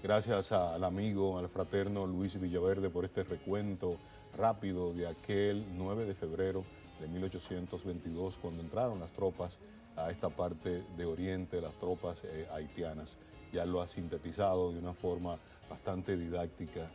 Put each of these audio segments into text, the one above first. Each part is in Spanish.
Gracias al amigo, al fraterno Luis Villaverde por este recuento rápido de aquel 9 de febrero de 1822, cuando entraron las tropas a esta parte de Oriente, las tropas haitianas. Ya lo ha sintetizado de una forma bastante didáctica.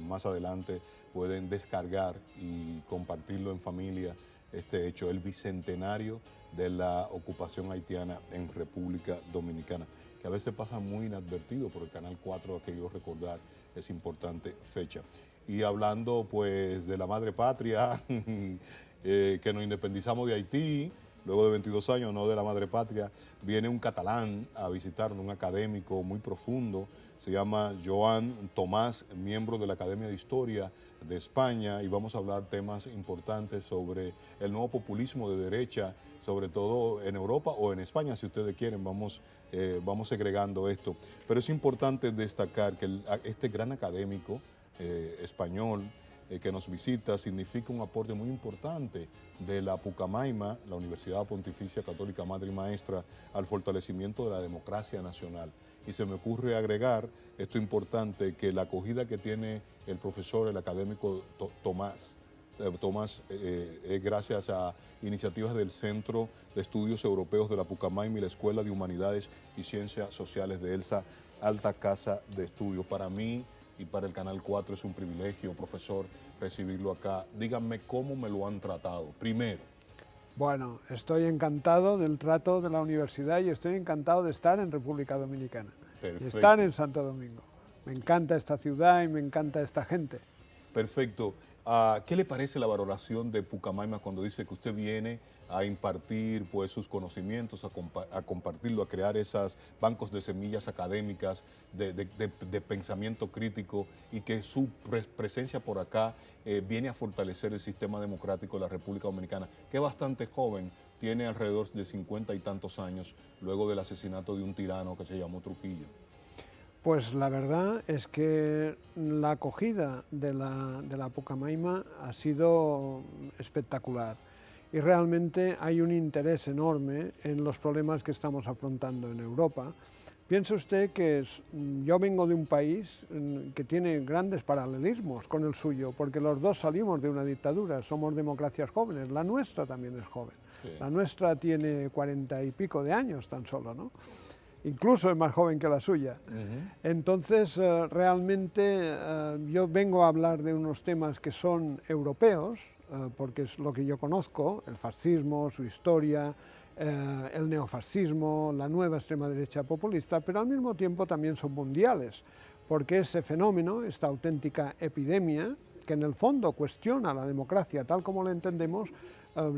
Más adelante pueden descargar y compartirlo en familia este hecho, el bicentenario de la ocupación haitiana en República Dominicana, que a veces pasa muy inadvertido por el Canal 4, aquello recordar esa importante fecha. Y hablando pues de la madre patria, que nos independizamos de Haití, luego de 22 años, no de la madre patria, viene un catalán a visitarnos, un académico muy profundo, se llama Joan Tomàs, miembro de la Academia de Historia de España, y vamos a hablar temas importantes sobre el nuevo populismo de derecha, sobre todo en Europa o en España, si ustedes quieren, vamos segregando esto. Pero es importante destacar que este gran académico español, que nos visita, significa un aporte muy importante de la Pucamaima, la Universidad Pontificia Católica Madre y Maestra, al fortalecimiento de la democracia nacional. Y se me ocurre agregar esto importante, que la acogida que tiene el profesor, el académico Tomàs, es gracias a iniciativas del Centro de Estudios Europeos de la Pucamaima y la Escuela de Humanidades y Ciencias Sociales de ELSA, Alta Casa de Estudios. Para mí y para el Canal 4 es un privilegio, profesor, recibirlo acá. Díganme cómo me lo han tratado, primero. Bueno, estoy encantado del trato de la universidad y estoy encantado de estar en República Dominicana. Perfecto. Y estar en Santo Domingo. Me encanta esta ciudad y me encanta esta gente. Perfecto. ¿Qué le parece la valoración de Pucamaima cuando dice que usted viene a impartir pues, sus conocimientos, a compartirlo, a crear esos bancos de semillas académicas, de pensamiento crítico, y que su presencia por acá viene a fortalecer el sistema democrático de la República Dominicana, que es bastante joven, tiene alrededor de 50 y tantos años, luego del asesinato de un tirano que se llamó Trujillo? Pues la verdad es que la acogida de la Pucamaima ha sido espectacular y realmente hay un interés enorme en los problemas que estamos afrontando en Europa. Piense usted que yo vengo de un país que tiene grandes paralelismos con el suyo, porque los dos salimos de una dictadura, somos democracias jóvenes, la nuestra también es joven, sí. La nuestra tiene 40 y pico de años tan solo, ¿no? Incluso es más joven que la suya. Entonces, realmente yo vengo a hablar de unos temas que son europeos, porque es lo que yo conozco, el fascismo, su historia, el neofascismo, la nueva extrema derecha populista, pero al mismo tiempo también son mundiales, porque ese fenómeno, esta auténtica epidemia, que en el fondo cuestiona la democracia tal como la entendemos,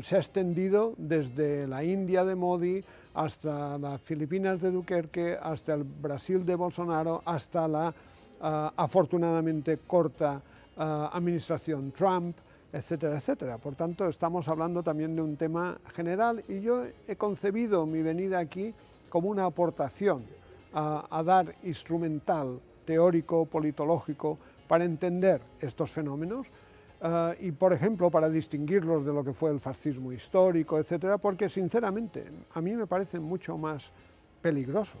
se ha extendido desde la India de Modi hasta las Filipinas de Duterte, hasta el Brasil de Bolsonaro, hasta la afortunadamente corta administración Trump, etcétera, etcétera. Por tanto, estamos hablando también de un tema general y yo he concebido mi venida aquí como una aportación a dar instrumental, teórico, politológico, para entender estos fenómenos y, por ejemplo, para distinguirlos de lo que fue el fascismo histórico, etcétera, porque, sinceramente, a mí me parecen mucho más peligrosos.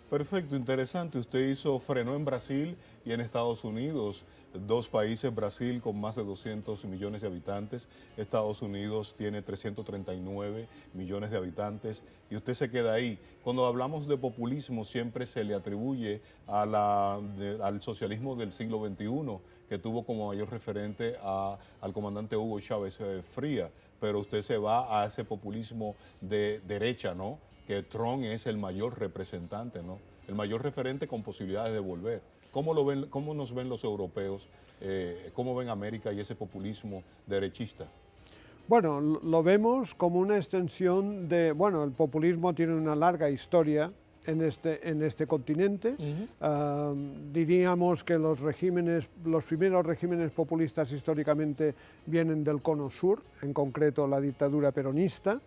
Perfecto, interesante. Usted frenó en Brasil y en Estados Unidos, dos países, Brasil con más de 200 millones de habitantes, Estados Unidos tiene 339 millones de habitantes y usted se queda ahí. Cuando hablamos de populismo siempre se le atribuye al socialismo del siglo XXI, que tuvo como mayor referente al comandante Hugo Chávez Fría, pero usted se va a ese populismo de derecha, ¿no?, que Trump es el mayor representante, ¿no?, el mayor referente con posibilidades de volver. ¿Cómo lo ven, cómo nos ven los europeos? ¿Cómo ven América y ese populismo derechista? Bueno, lo vemos como una extensión de... Bueno, el populismo tiene una larga historia en este continente. Diríamos que los primeros regímenes populistas históricamente vienen del Cono Sur, en concreto la dictadura peronista,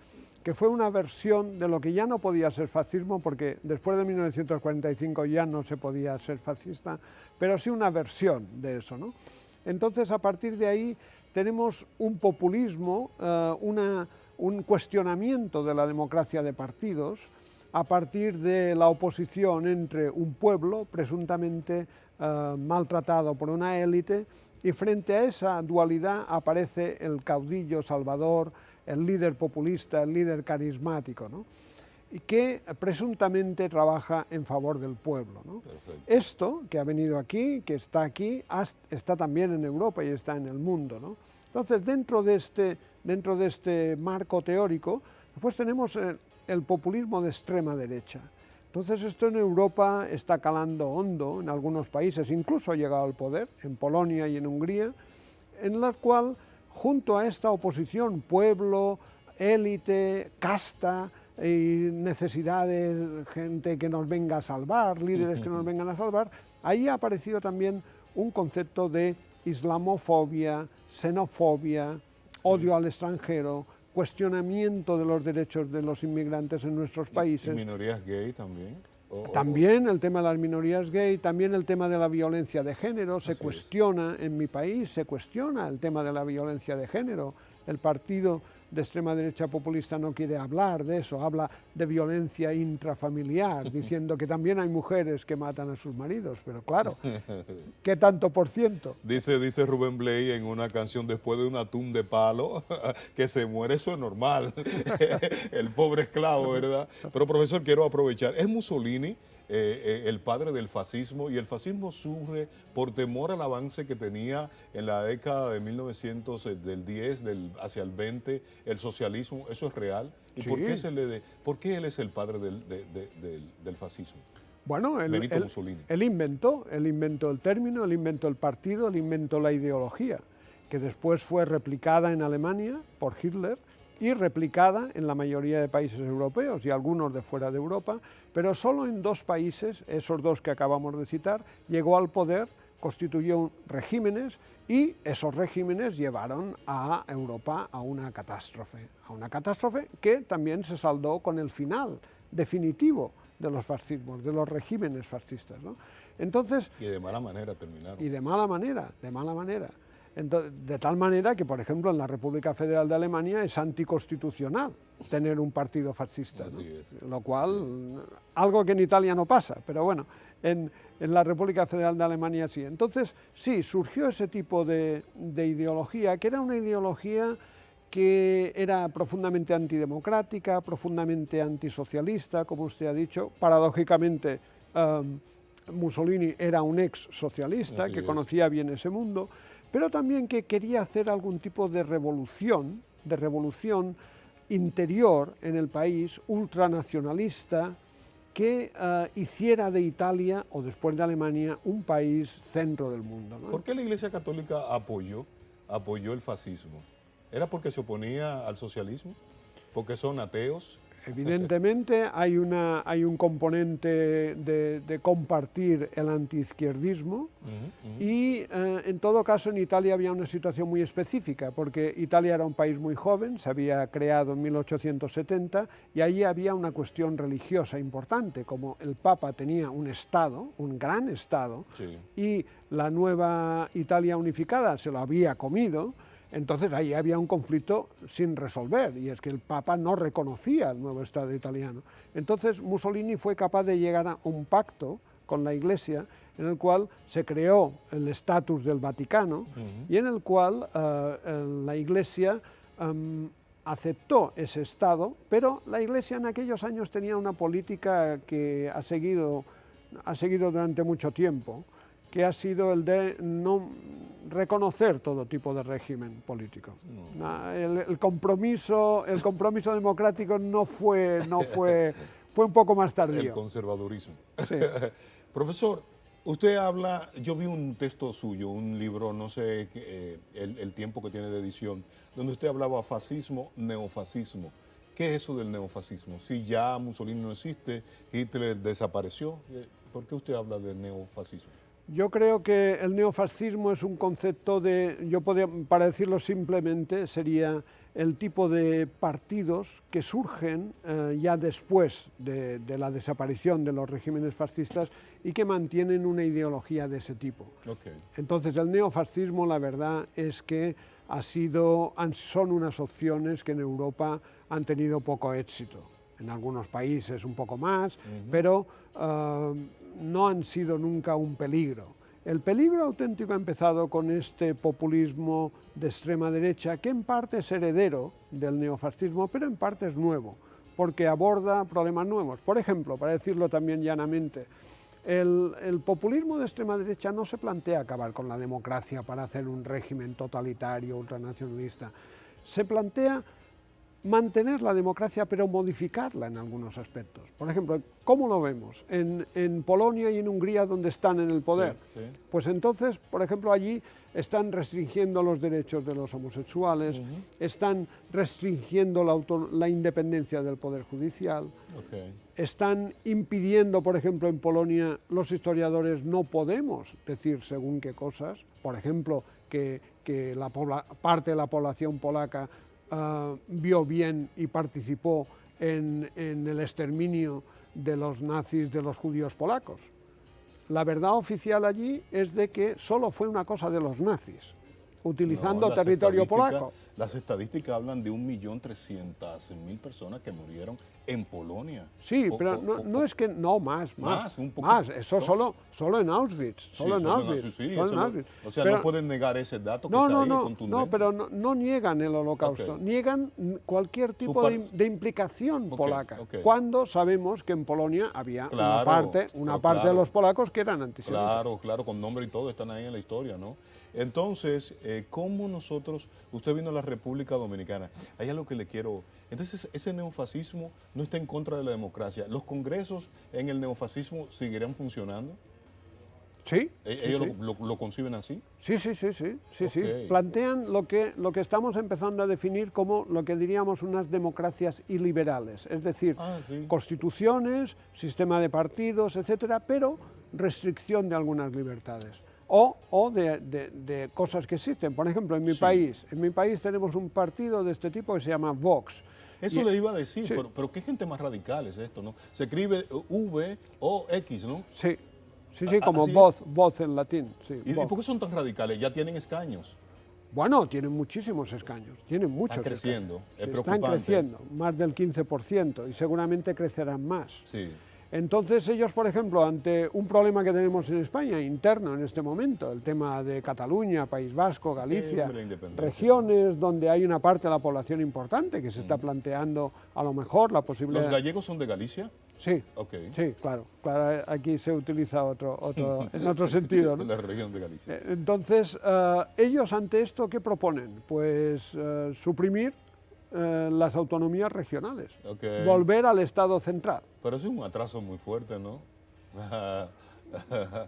que fue una versión de lo que ya no podía ser fascismo, porque después de 1945 ya no se podía ser fascista, pero sí una versión de eso, ¿no? Entonces, a partir de ahí, tenemos un populismo, un cuestionamiento de la democracia de partidos, a partir de la oposición entre un pueblo presuntamente maltratado por una élite, y frente a esa dualidad aparece el caudillo salvador, el líder populista, el líder carismático, ¿no? Y que presuntamente trabaja en favor del pueblo, ¿no? Esto que ha venido aquí, que está aquí, está también en Europa y está en el mundo, ¿no? Entonces, dentro de este marco teórico, pues tenemos el populismo de extrema derecha. Entonces, esto en Europa está calando hondo en algunos países, incluso ha llegado al poder, en Polonia y en Hungría, en la cual, junto a esta oposición, pueblo, élite, casta, y necesidades, gente que nos venga a salvar, líderes que nos vengan a salvar, ahí ha aparecido también un concepto de islamofobia, xenofobia, odio al extranjero, cuestionamiento de los derechos de los inmigrantes en nuestros países. ¿Y minorías gay también? También el tema de las minorías gay, también el tema de la violencia de género, se cuestiona en mi país, se cuestiona el tema de la violencia de género. El partido de extrema derecha populista no quiere hablar de eso, habla de violencia intrafamiliar, diciendo que también hay mujeres que matan a sus maridos, pero claro, ¿qué tanto por ciento? Dice Rubén Blay en una canción, después de un atún de palo, que se muere, eso es normal, el pobre esclavo, ¿verdad? Pero profesor, quiero aprovechar, ¿es Mussolini el padre del fascismo, y el fascismo surge por temor al avance que tenía en la década de 1900, del 10 hacia el 20, el socialismo? ¿Eso es real? ¿Y Sí. por qué él es el padre del fascismo? Bueno, Benito Mussolini. él inventó el término, él inventó el partido, él inventó la ideología, que después fue replicada en Alemania por Hitler y replicada en la mayoría de países europeos y algunos de fuera de Europa, pero solo en 2 países, esos 2 que acabamos de citar, llegó al poder, constituyó regímenes, y esos regímenes llevaron a Europa a una catástrofe que también se saldó con el final definitivo de los fascismos, de los regímenes fascistas, ¿no? Entonces, Y de mala manera terminaron. y de mala manera. Entonces, de tal manera que, por ejemplo, en la República Federal de Alemania es anticonstitucional tener un partido fascista, ¿no? Así es. Lo cual, algo que en Italia no pasa, pero bueno, en la República Federal de Alemania sí. Entonces, sí, surgió ese tipo de ideología, que era una ideología que era profundamente antidemocrática, profundamente antisocialista, como usted ha dicho. Paradójicamente, Mussolini era un ex socialista que conocía bien ese mundo, pero también que quería hacer algún tipo de revolución interior en el país, ultranacionalista, que hiciera de Italia, o después de Alemania, un país centro del mundo, ¿no? ¿Por qué la Iglesia Católica apoyó el fascismo? ¿Era porque se oponía al socialismo? ¿Porque son ateos? Evidentemente hay un componente de compartir el antiizquierdismo y en todo caso en Italia había una situación muy específica, porque Italia era un país muy joven, se había creado en 1870 y allí había una cuestión religiosa importante, como el Papa tenía un Estado, un gran Estado, Sí. y la nueva Italia unificada se lo había comido. Entonces ahí había un conflicto sin resolver, y es que el Papa no reconocía el nuevo Estado italiano. Entonces Mussolini fue capaz de llegar a un pacto con la Iglesia en el cual se creó el estatus del Vaticano y en el cual la Iglesia aceptó ese Estado, pero la Iglesia en aquellos años tenía una política que ha seguido durante mucho tiempo, que ha sido el de no reconocer todo tipo de régimen político. El compromiso democrático fue un poco más tardío. El conservadurismo. Sí. Profesor, usted habla, yo vi un texto suyo, un libro, no sé el tiempo que tiene de edición, donde usted hablaba fascismo, neofascismo. ¿Qué es eso del neofascismo? Si ya Mussolini no existe, Hitler desapareció, ¿por qué usted habla de neofascismo? Yo creo que el neofascismo es un concepto para decirlo simplemente, sería el tipo de partidos que surgen ya después de la desaparición de los regímenes fascistas y que mantienen una ideología de ese tipo. Okay. Entonces el neofascismo, la verdad es que son unas opciones que en Europa han tenido poco éxito. en algunos países un poco más, pero no han sido nunca un peligro. El peligro auténtico ha empezado con este populismo de extrema derecha, que en parte es heredero del neofascismo, pero en parte es nuevo, porque aborda problemas nuevos. Por ejemplo, para decirlo también llanamente, el populismo de extrema derecha no se plantea acabar con la democracia para hacer un régimen totalitario, ultranacionalista. Se plantea mantener la democracia, pero modificarla en algunos aspectos. Por ejemplo, ¿cómo lo vemos? En Polonia y en Hungría, donde están en el poder. Sí, sí. Pues entonces, por ejemplo, allí están restringiendo los derechos de los homosexuales, están restringiendo la independencia del Poder Judicial, están impidiendo, por ejemplo, en Polonia, los historiadores no podemos decir según qué cosas, por ejemplo, que parte de la población polaca vio bien y participó en el exterminio de los nazis de los judíos polacos. La verdad oficial allí es de que solo fue una cosa de los nazis, utilizando territorio polaco. Las estadísticas hablan de 1.300.000 personas que murieron en Polonia. Sí, pero no es que, no, más, eso solo en Auschwitz, solo en Auschwitz. O sea, pero no pueden negar ese dato que está ahí contundente. No, pero no niegan el holocausto, niegan cualquier tipo de implicación polaca, cuando sabemos que en Polonia había una parte de los polacos que eran antisemitas. Claro, con nombre y todo están ahí en la historia, ¿no? Entonces, ¿cómo nosotros, usted vino a la República Dominicana, hay algo que le quiero, entonces ese neofascismo no está en contra de la democracia, ¿los congresos en el neofascismo seguirán funcionando? Sí. ¿Ellos lo conciben así? Sí. Plantean lo que estamos empezando a definir como lo que diríamos unas democracias iliberales, es decir, constituciones, sistema de partidos, etcétera, pero restricción de algunas libertades. O de cosas que existen. Por ejemplo, en mi país tenemos un partido de este tipo que se llama Vox. Eso le iba a decir, pero ¿qué gente más radical es esto, no? Se escribe V-O-X, ¿no? Sí, como voz en latín. Sí, ¿Y por qué son tan radicales? ¿Ya tienen escaños? Bueno, tienen muchísimos escaños, tienen muchos. Están creciendo, es preocupante. Están creciendo, más del 15%, y seguramente crecerán más. Sí. Entonces ellos, por ejemplo, ante un problema que tenemos en España, interno en este momento, el tema de Cataluña, País Vasco, Galicia, regiones donde hay una parte de la población importante que se está planteando a lo mejor la posibilidad... ¿Los gallegos son de Galicia? Sí, sí, claro, aquí se utiliza en otro sentido, ¿no? La región de Galicia. Entonces, ellos ante esto, ¿qué proponen? Pues suprimir las autonomías regionales, volver al Estado central. Pero es un atraso muy fuerte, ¿no?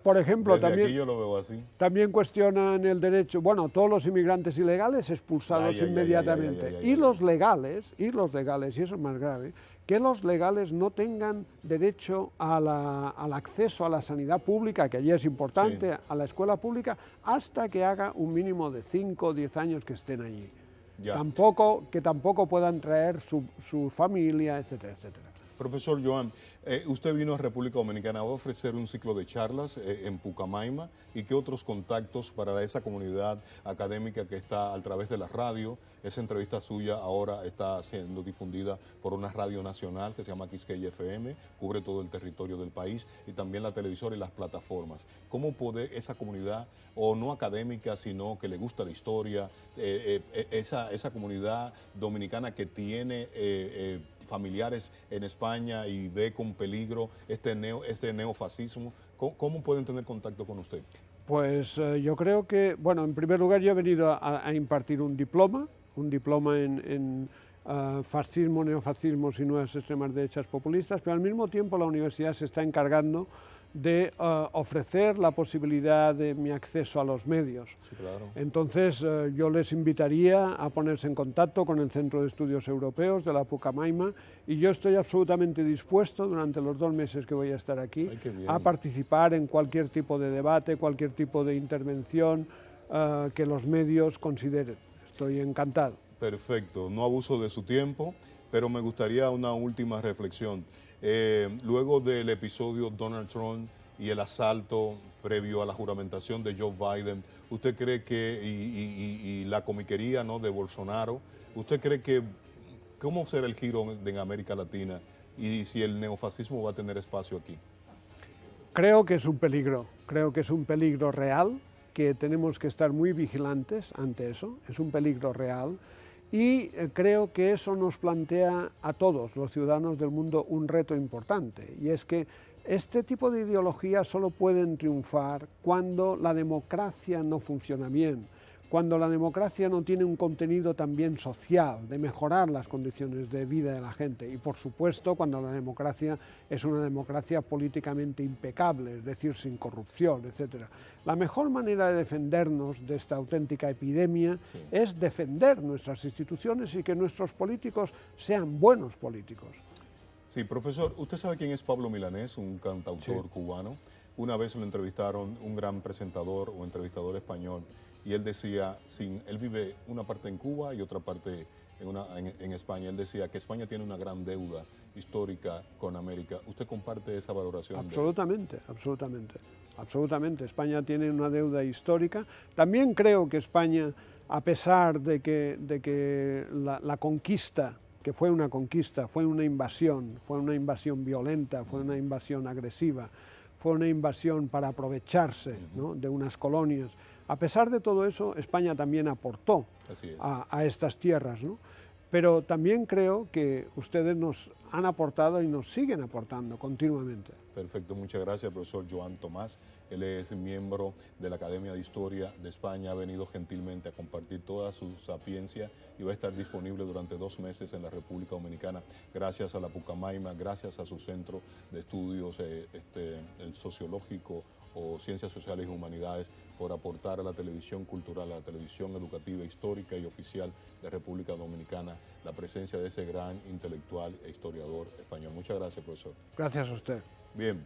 Por ejemplo, también, aquí yo lo veo así. También cuestionan el derecho, bueno, todos los inmigrantes ilegales expulsados inmediatamente, y los legales, y eso es más grave, que los legales no tengan derecho al acceso a la sanidad pública, que allí es importante, a la escuela pública, hasta que haga un mínimo de 5 o 10 años que estén allí. Que tampoco puedan traer su familia, etcétera, etcétera. Profesor Joan, usted vino a República Dominicana a ofrecer un ciclo de charlas en Pucamaima, y qué otros contactos para esa comunidad académica que está a través de la radio. Esa entrevista suya ahora está siendo difundida por una radio nacional que se llama Quisqueya FM, cubre todo el territorio del país, y también la televisora y las plataformas. ¿Cómo puede esa comunidad, o no académica, sino que le gusta la historia, esa comunidad dominicana que tiene familiares en España y ve con peligro este neofascismo, ¿cómo pueden tener contacto con usted? Pues yo creo que, bueno, en primer lugar yo he venido a impartir un diploma en fascismo, neofascismos y nuevas extremas derechas populistas, pero al mismo tiempo la universidad se está encargando de ofrecer la posibilidad de mi acceso a los medios. Sí, claro. Entonces yo les invitaría a ponerse en contacto con el Centro de Estudios Europeos de la Pucamaima, y yo estoy absolutamente dispuesto durante los 2 meses que voy a estar aquí a participar en cualquier tipo de debate, cualquier tipo de intervención que los medios consideren. Estoy encantado. Perfecto, no abuso de su tiempo, pero me gustaría una última reflexión. Luego del episodio Donald Trump y el asalto previo a la juramentación de Joe Biden, ¿usted cree que, y la comiquería, ¿no?, de Bolsonaro, usted cree que, cómo será el giro en América Latina y si el neofascismo va a tener espacio aquí. Creo que es un peligro real, que tenemos que estar muy vigilantes ante eso, es un peligro real, y creo que eso nos plantea a todos los ciudadanos del mundo un reto importante, y es que este tipo de ideologías solo pueden triunfar cuando la democracia no funciona bien, cuando la democracia no tiene un contenido también social, de mejorar las condiciones de vida de la gente, y por supuesto cuando la democracia es una democracia políticamente impecable, es decir, sin corrupción, etc. La mejor manera de defendernos de esta auténtica epidemia es defender nuestras instituciones y que nuestros políticos sean buenos políticos. Sí, profesor, ¿usted sabe quién es Pablo Milanés, un cantautor cubano? Una vez lo entrevistaron un gran presentador o entrevistador español y él decía, él vive una parte en Cuba y otra parte en España. Él decía que España tiene una gran deuda histórica con América. ¿Usted comparte esa valoración? Absolutamente, absolutamente, absolutamente. España tiene una deuda histórica. También creo que España, a pesar de que la conquista, que fue una conquista, fue una invasión violenta, fue una invasión agresiva, fue una invasión para aprovecharse, ¿no?, de unas colonias. A pesar de todo eso, España también aportó a estas tierras, ¿no? Pero también creo que ustedes nos han aportado y nos siguen aportando continuamente. Perfecto, muchas gracias, profesor Joan Tomás. Él es miembro de la Academia de Historia de España, ha venido gentilmente a compartir toda su sapiencia y va a estar disponible durante 2 meses en la República Dominicana, gracias a la Pucamaima, gracias a su centro de estudios el sociológico o Ciencias Sociales y Humanidades, por aportar a la televisión cultural, a la televisión educativa, histórica y oficial de República Dominicana, la presencia de ese gran intelectual e historiador español. Muchas gracias, profesor. Gracias a usted. Bien.